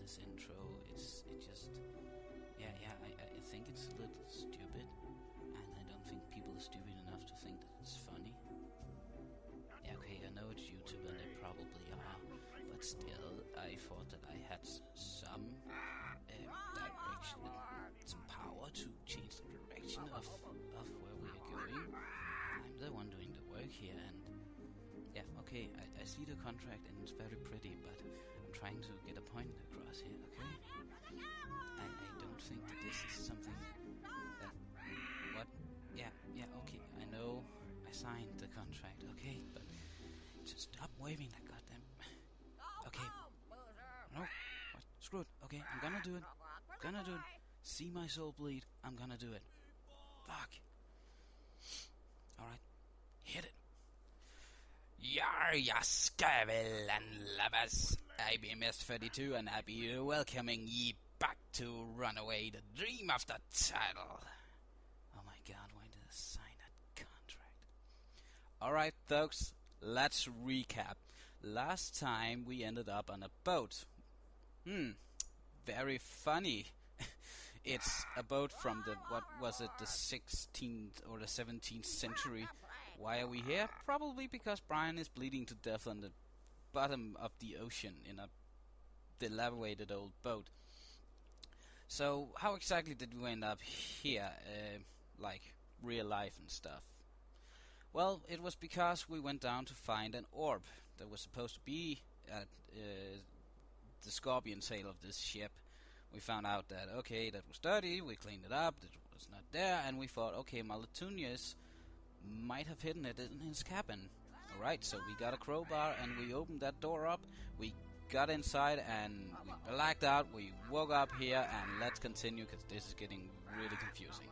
this intro. It just, I think it's a little stupid, and I don't think people are stupid enough to think that it's funny. Yeah, okay, I know it's YouTube and they probably are, but still, I thought that I had some direction, some power to change the direction of where we are going. I'm the one doing the work here, and yeah, okay, I see the contract and it's very pretty, but I'm trying to get a point across here, okay? I don't think that this is something that... What? Yeah, okay, I know I signed the contract, okay? But just stop waving that goddamn... Okay. No, what? Screw it. Okay, I'm gonna do it. See my soul bleed. I'm gonna do it. Fuck. Alright. Hit it. Yar, ya scavel and lovers. I be MS32 and I be welcoming ye back to Runaway, the dream of the title. Oh my god, why did I sign that contract? Alright, folks, let's recap. Last time we ended up on a boat. Very funny. It's a boat from the, what was it, the 16th or the 17th century. Why are we here? Probably because Brian is bleeding to death on the bottom of the ocean in a dilapidated old boat. So, how exactly did we end up here? Like, real life and stuff? Well, it was because we went down to find an orb that was supposed to be at the scorpion sail of this ship. We found out that, okay, that was dirty, we cleaned it up, it was not there, and we thought, okay, Malatunius might have hidden it in his cabin. Alright, so we got a crowbar and we opened that door up, we got inside and we blacked out, we woke up here, and let's continue because this is getting really confusing.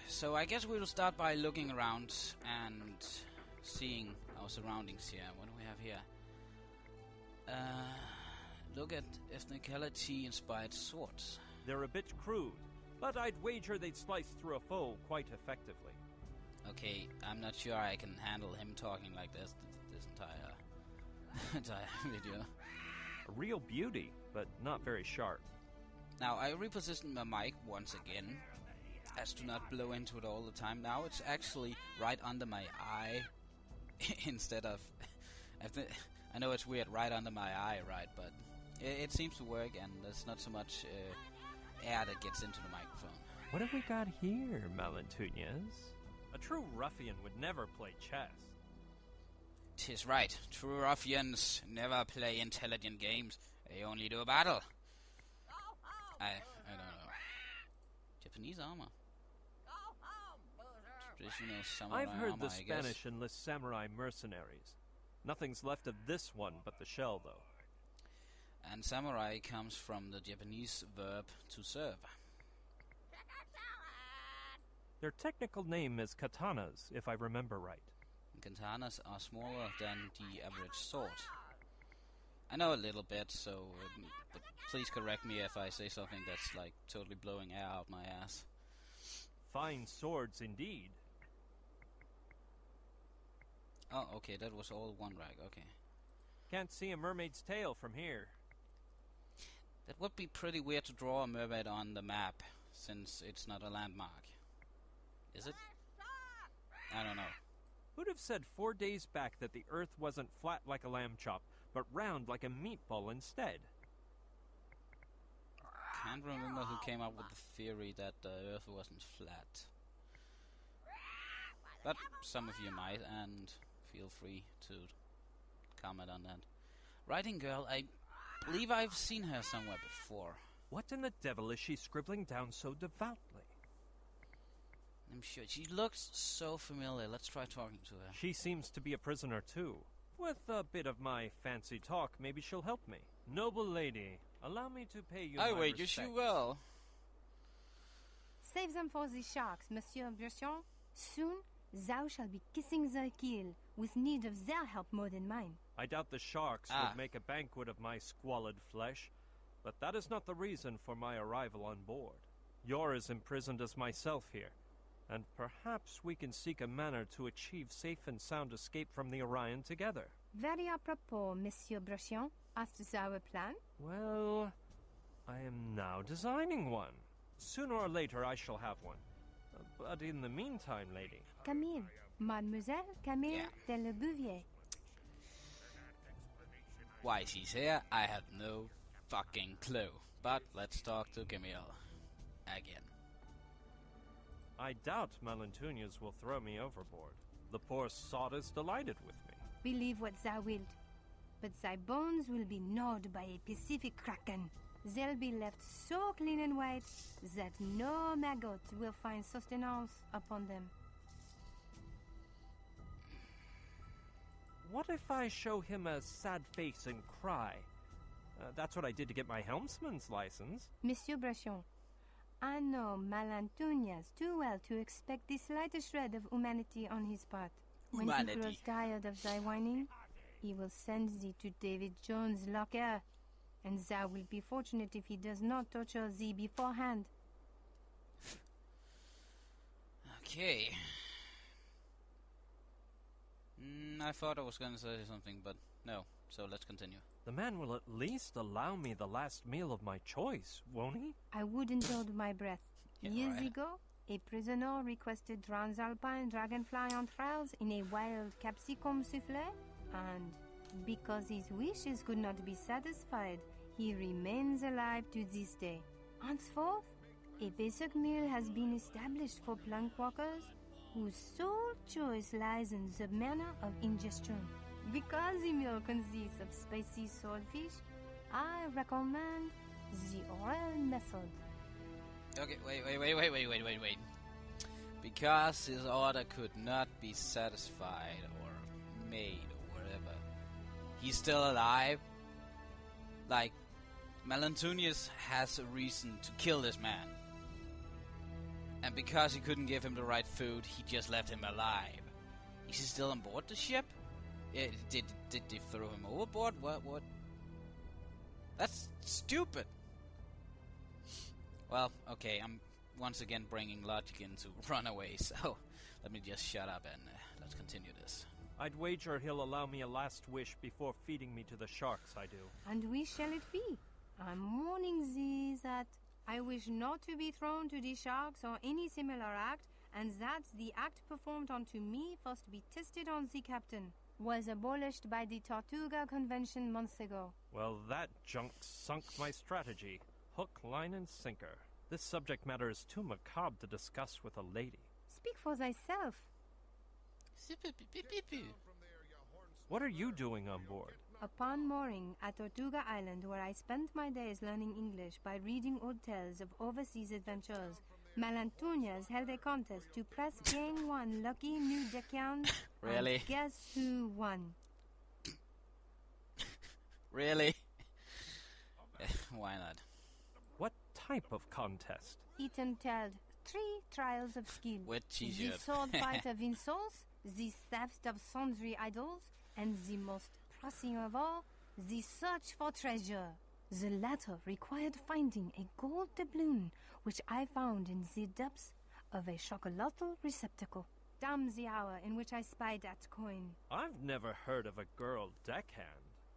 So I guess we'll start by looking around and seeing our surroundings here. What do we have here? Look at ethnicality-inspired swords. They're a bit crude, but I'd wager they'd slice through a foe quite effectively. Okay, I'm not sure I can handle him talking like this entire video. A real beauty, but not very sharp. Now, I repositioned my mic once again, as to not blow into it all the time. Now it's actually right under my eye, instead of... I know it's weird, right under my eye, right, but it seems to work, and there's not so much air that gets into the microphone. What have we got here, Malantuñas? A true ruffian would never play chess. 'Tis right. True ruffians never play intelligent games. They only do a battle. I don't know. Japanese armor. Traditional samurai I've heard armor, the Spanish enlist samurai mercenaries. Nothing's left of this one but the shell, though. And samurai comes from the Japanese verb to serve. Their technical name is katanas, if I remember right. Katanas are smaller than the average sword. I know a little bit, so but please correct me if I say something that's like totally blowing air out my ass. Fine swords indeed. Oh, okay, that was all one rag, okay. Can't see a mermaid's tail from here. That would be pretty weird to draw a mermaid on the map, since it's not a landmark. Is it? I don't know. Who'd have said 4 days back that the Earth wasn't flat like a lamb chop, but round like a meatball instead? Can't remember who came up with the theory that the Earth wasn't flat. But some of you might, and feel free to comment on that. Writing girl, I believe I've seen her somewhere before. What in the devil is she scribbling down so devoutly? I'm sure she looks so familiar. Let's try talking to her. She seems to be a prisoner too. With a bit of my fancy talk, maybe she'll help me. Noble lady, allow me to pay you I my wager respects. she will. Save them for the sharks, Monsieur Bertion. Soon, thou shalt be kissing their keel, with need of their help more than mine. I doubt the sharks would make a banquet of my squalid flesh, but that is not the reason for my arrival on board. You're as imprisoned as myself here, and perhaps we can seek a manner to achieve safe and sound escape from the Orion together. Very apropos, Monsieur Bertion. As to our plan? Well, I am now designing one. Sooner or later I shall have one. But in the meantime, lady... Camille. Mademoiselle Camille de Le Bouvier. Why she's here, I have no fucking clue. But let's talk to Camille. Again. I doubt Malentunias will throw me overboard. The poor sot is delighted with me. Believe what thou wilt, but thy bones will be gnawed by a Pacific kraken. They'll be left so clean and white that no maggot will find sustenance upon them. What if I show him a sad face and cry? That's what I did to get my helmsman's license. Monsieur Brachon, I know Malentunias too well to expect the slightest shred of humanity on his part. When he grows tired of thy whining, he will send thee to David Jones' locker, and thou wilt be fortunate if he does not torture thee beforehand. Okay. I thought I was going to say something, but no. So let's continue. The man will at least allow me the last meal of my choice, won't he? I wouldn't hold my breath. Years right. ago, a prisoner requested transalpine dragonfly entrails in a wild capsicum souffle, and because his wishes could not be satisfied, he remains alive to this day. Henceforth, a basic meal has been established for plank walkers whose sole choice lies in the manner of ingestion. Because the meal consists of spicy swordfish, I recommend the oral method. Okay, wait. Because his order could not be satisfied or made or whatever, he's still alive? Like, Malentunias has a reason to kill this man. And because he couldn't give him the right food, he just left him alive. Is he still on board the ship? Did they throw him overboard? What? That's stupid. Well, okay, I'm once again bringing logic into Runaway, so let me just shut up and let's continue this. I'd wager he'll allow me a last wish before feeding me to the sharks, I do. And which shall it be? I'm warning thee that I wish not to be thrown to the sharks or any similar act, and that the act performed unto me first be tested on the captain. Was abolished by the Tortuga Convention months ago. Well, that junk sunk my strategy. Hook, line, and sinker. This subject matter is too macabre to discuss with a lady. Speak for thyself. What are you doing on board? Upon mooring at Tortuga Island, where I spent my days learning English by reading old tales of overseas adventures, Malentunias held a contest to press Gang 1 lucky new deckhand. Really? And guess who won? Really? Why not? What type of contest? It entailed 3 trials of skill. With the t-shirt. sword fight of insults, the theft of sundry idols, and the most pressing of all, the search for treasure. The latter required finding a gold doubloon, which I found in the depths of a chocolatl receptacle. Damn the hour in which I spied that coin. I've never heard of a girl deckhand.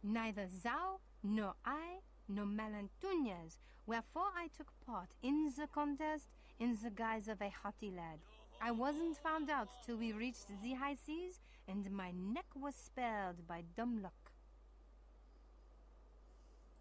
Neither thou, nor I, nor Malentunias, wherefore I took part in the contest in the guise of a haughty lad. I wasn't found out till we reached the high seas, and my neck was spared by dumb luck.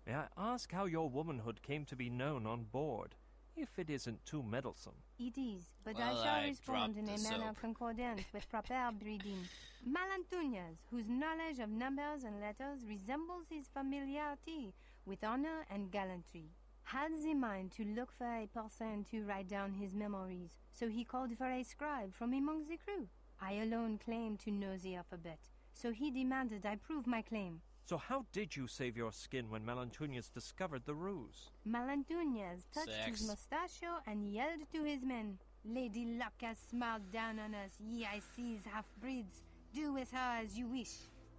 May I ask how your womanhood came to be known on board, if it isn't too meddlesome? It is, but Well, I shall I respond in dropped a the manner soap. concordant with proper breeding. Malentunias, whose knowledge of numbers and letters resembles his familiarity with honor and gallantry, had the mind to look for a person to write down his memories, so he called for a scribe from among the crew. I alone claimed to know the alphabet, so he demanded I prove my claim. So how did you save your skin when Malentunias discovered the ruse? Malentunias touched Sex. his mustachio and yelled to his men, Lady Luck has smiled down on us, ye I sees half-breeds. Do with her as you wish.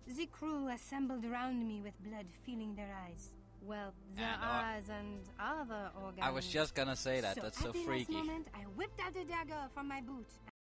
The crew assembled round me with blood filling their eyes. Well, their And eyes and other organs. I was just gonna say that. That's so at the freaky. last moment, I whipped out a dagger from my boot